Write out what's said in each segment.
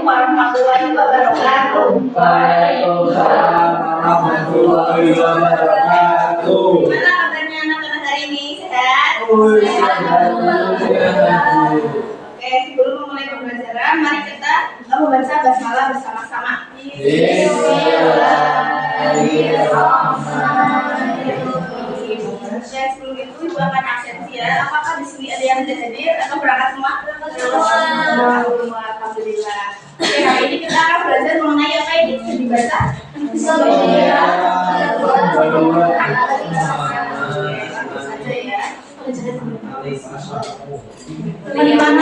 warahmatullahi wabarakatuh. Waalaikumsalam warahmatullahi wabarakatuh. Gimana kabarnya anak-anak hari ini? Sehat? Oke, sebelum memulai pembelajaran, mari kita membaca basmalah bersama-sama. Dan sebelum itu ibu akan absensi ya. Apakah di sini ada yang tidak hadir atau berangkat semua? Alhamdulillah. Oke, hari ini kita akan belajar mengenai apa yang bisa dibaca. Di mana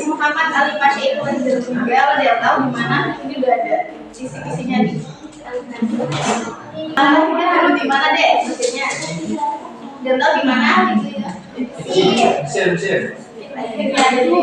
Muhammad Ali Pasha itu tinggal? Ada yang tahu di mana? Ini udah ada kisi-kisinya nih. Dulu di mana deh kisinya? Udah tahu di mana? Mesir. Akhirnya ada di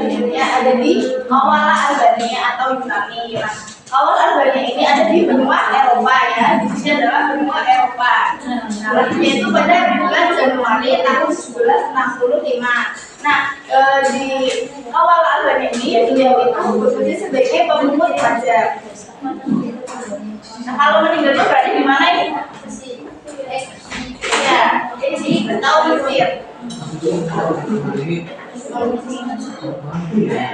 akhirnya ada di Awala Albania atau Yunani. Nah, Awal Albania ini ada di benua Eropa ya. Di sini adalah benua Eropa. Nah, yaitu pada bulan Januari tahun 1965. Nah, di awal Albania ini beliau itu bekerja sebagai pemungut pajak. Nah, kalau meninggalnya berada di mana ini? Ya, di Bentau Mesir.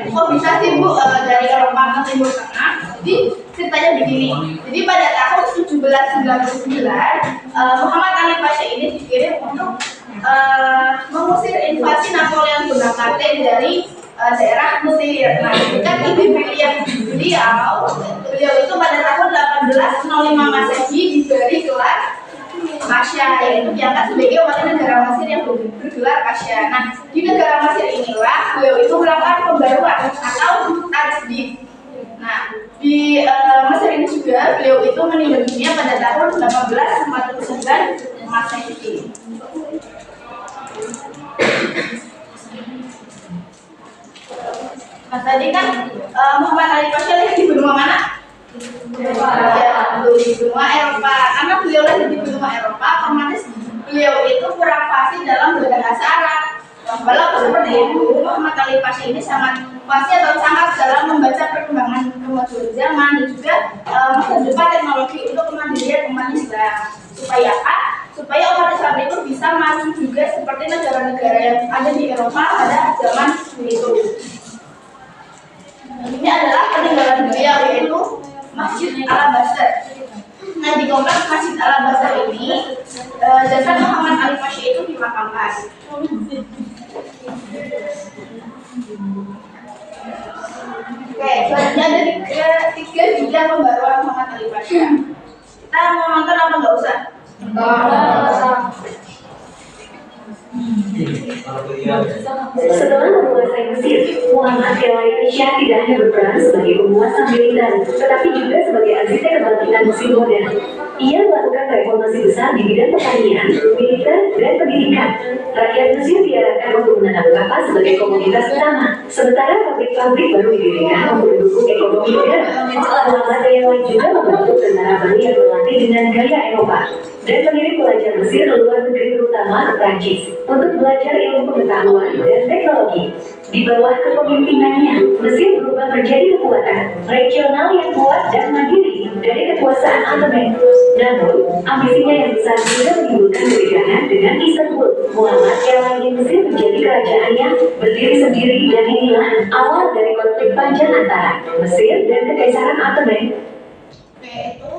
Kok bisa sih Bu dari Eropa ke Timur Tengah? Jadi ceritanya begini. Jadi pada tahun 1799 Muhammad Ali Pasha ini dikirim untuk mengusir invasi Napoleon Bonaparte dari daerah Mesir. Nah, ketika beliau itu pada tahun 1805 Masehi diberi gelar Pasha, yaitu diangkat sebagai warga negara Mesir yang bergelar Pasha. Nah, di negara Mesir inilah beliau itu melakukan pembaruan atau tajdid. Nah, di Mesir ini juga beliau itu meninggal dunia pada tahun 1849 Masehi. Nah, tadi kan Muhammad Ali Pasha di benua mana? Ya, di benua Eropa. Karena beliau lahir di benua Eropa, otomatis beliau itu kurang fasih dalam berbahasa Arab. Walaupun seperti itu, Muhammad Ali Pasha ini sangat fasih atau sangat dalam membaca perkembangan kemajuan zaman dan juga masa depan teknologi untuk kemandirian umat Islam. Supaya apa? Supaya umat Islam itu bisa maju juga seperti negara-negara yang ada di Eropa pada zaman itu. Ini adalah peninggalan beliau, yaitu Masjid Al-Basar. Nah, di kompleks Masjid Al-Basar ini jasad Muhammad Ali Pasha itu dimakamkan. Oke, selanjutnya ada tiga bidang pembaruan Muhammad Ali Pasha. Kita mau nonton apa nggak usah? Setelah menguasai Mesir, Muhammad Ali Pasha tidak hanya berperan sebagai penguasa militer, tetapi juga sebagai arsitek kebangkitan Mesir modern. Ia melakukan reformasi besar di bidang pertanian, militer, dan pendidikan. Rakyat Mesir diarahkan untuk menanam kapas sebagai komoditas utama, sementara pabrik-pabrik baru didirikan untuk mendukung ekonomi modern. Muhammad Ali juga membentuk tentara baru yang berlatih dengan gaya Eropa dan mengirim pelajar Mesir ke luar negeri, terutama ke Prancis, untuk belajar ilmu pengetahuan dan teknologi. Di bawah kepemimpinannya, Mesir berubah menjadi kekuatan regional yang kuat dan mandiri dari kekuasaan Ottoman. Namun, ambisinya yang besar juga menimbulkan ketegangan dengan Istanbul. Muhammad Ali Mesir menjadi kerajaannya berdiri sendiri, dan inilah awal dari konflik panjang antara Mesir dan Kekaisaran Ottoman. Oke, itu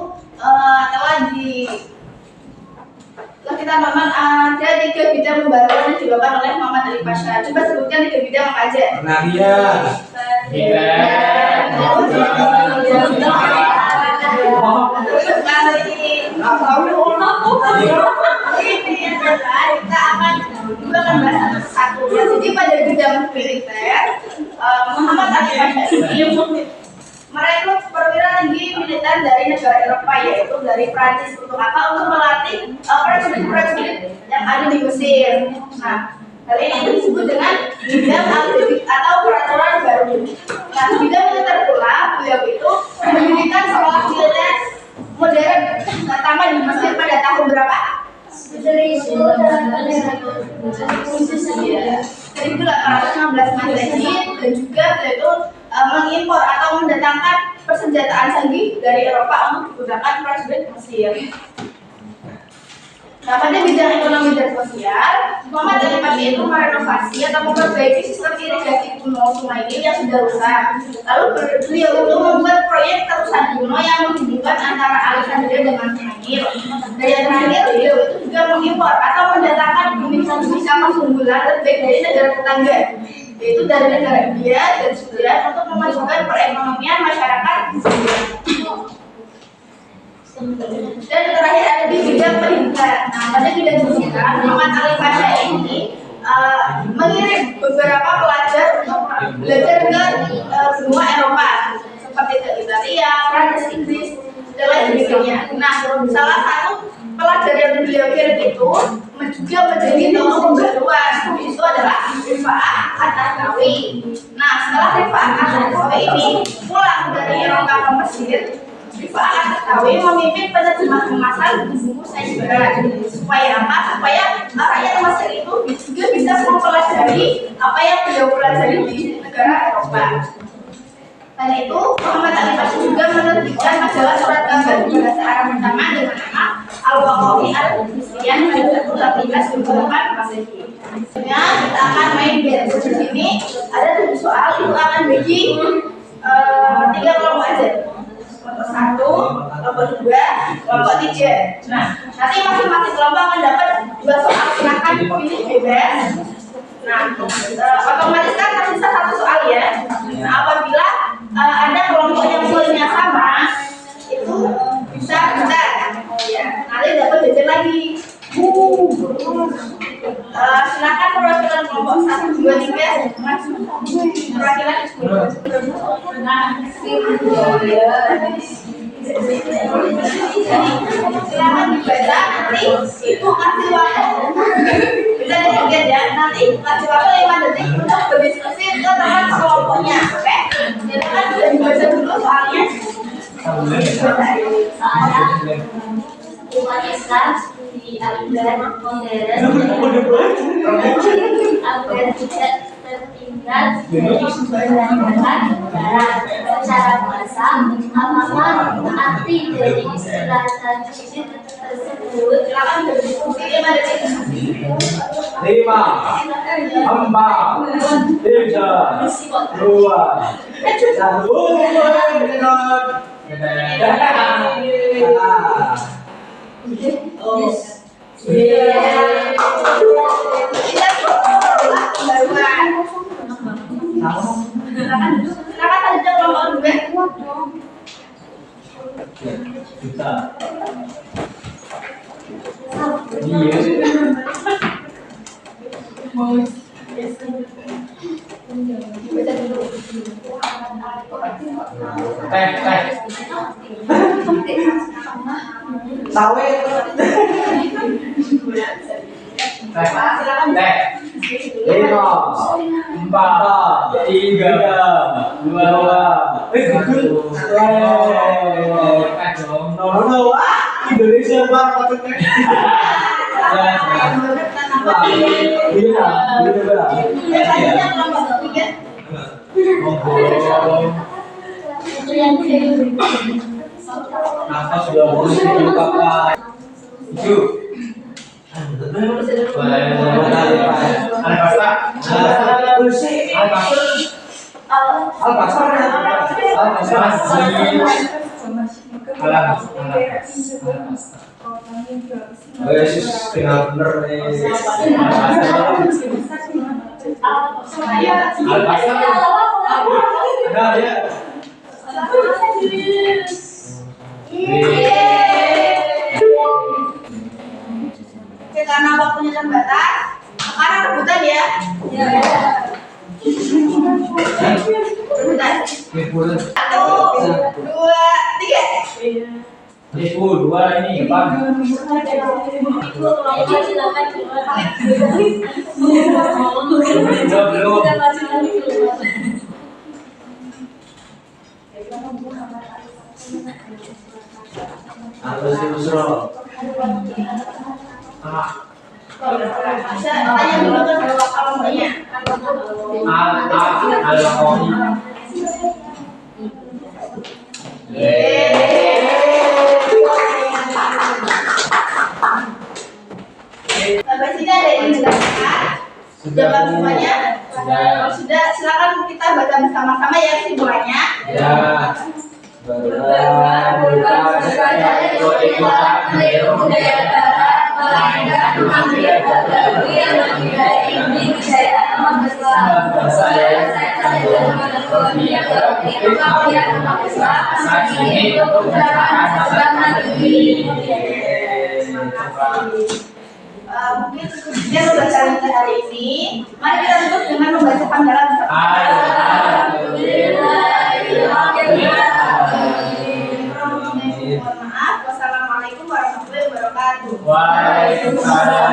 telah kita nonton ada tiga bidang pembaruan yang dilakukan oleh Muhammad Ali Pasha. Coba sebutkan tiga bidang apa aja. Ini adalah kita akan bahas satu-satu. Jadi pada bidang militer, Muhammad Ali Pasha ini merekrut perwira tinggi militer dari negara Eropa, yaitu dari Prancis. Untuk apa? Untuk melatih prajurit-prajurit yang ada di Mesir. Nah, hal ini disebut dengan bidang aktivitas atau peraturan baru. Nah, bidang militer pula beliau itu mendirikan sekolah militer modern pertama di Mesir pada tahun berapa? 1800. 416 Masehi, dan juga beliau itu mengimpor atau mendatangkan persenjataan canggih dari Eropa untuk digunakan prajurit Mesir. Nah, pada bidang ekonomi dan sosial, Muhammad Ali Pasha itu merenovasi atau memperbaiki sistem irigasi kuno Sungai Nil yang sudah rusak. Lalu beliau itu membuat proyek terusan kuno yang menghubungkan antara Alexandria dengan Sungai Nil. Dan yang terakhir, beliau itu juga mengimpor atau mendatangkan benih sampah unggulan terbaik dari negara tetangga, yaitu dari negara India dan Sudan, untuk memajukan perekonomian masyarakat. Dan terakhir ada di bidang pendidikan. Nah, pada bidang pendidikan, Muhammad Ali Pasha ini mengirim beberapa pelajar untuk belajar ke benua Eropa seperti ke Italia, Prancis, Inggris, dan lain sebagainya. Nah, salah satu pelajar yang beliau kirim itu juga menjadi tokoh pembaruan, itu adalah Rifa'ah At-Tahtawi. Nah, setelah Rifa'ah At-Tahtawi ini pulang dari Eropa ke Mesir, Rifa'ah At-Tahtawi memimpin penerjemahan masal buku Sayyibarat. Supaya apa? Supaya rakyat Mesir itu juga bisa mempelajari apa yang beliau pelajari di negara Eropa. Karena itu, Muhammad Ali Pasha juga menerbitkan majalah surat kabar bahasa Arab pertama dengan nama Al-Waqafi Al-Misriyan pada tahun 1828 Masehi. Selanjutnya kita akan main game. Di sini ada 7 soal, itu akan bagi 3 kelompok aja. Kelompok 1, kelompok 2, kelompok 3. Nah, nanti masing-masing kelompok akan dapat 2 soal. Silakan pilih bebas. Nah, otomatis kan tersisa 1 soal ya. Nah, apabila ada kelompok yang soalnya sama, itu bisa ya, nanti dapat jajan lagi. Silakan perwakilan kelompok 1, 2, 3. Perwakilan silakan dibaca, nanti itu kasih waktu. Bisa dilihat ya, nanti kasih waktu 5 detik untuk berdiskusi ke teman kelompoknya. Oke? Silakan bisa dibaca dulu soalnya. Soalnya umat Islam di abad modern agar tidak tertinggal berdasarkan barat secara bahasa. Apakah arti dari istilah tajwid tersebut? 5, 5, 4, 3, Indonesia banget. Kenapa sudah boleh diungkapkan? Itu. Karena waktunya terbatas, sekarang rebutan ya. Rebutan. 1, 2, 3. Ibu 2 ini Bang. Apa sih Busro? Bisa tanya dulu kan kalau banyak. Al-Qoni. Sampai sini ada yang menjelaskan? Sudah semuanya? Kalau sudah, silakan kita baca bersama-sama ya kesimpulannya. Ya. Bukan sekadar ikut-ikutan meniru budaya barat, melainkan mengambil dari yang lebih baik di budaya umat Islam. Saya juga menekuni yang berbukti pengakuan umat Islam saat ini untuk kebersamaan Islam negeri. Mungkin sekian pembacaan kita hari ini. Mari kita tutup dengan membaca panggilan Mohon maaf. Wassalamualaikum warahmatullahi wabarakatuh. Waalaikumsalam.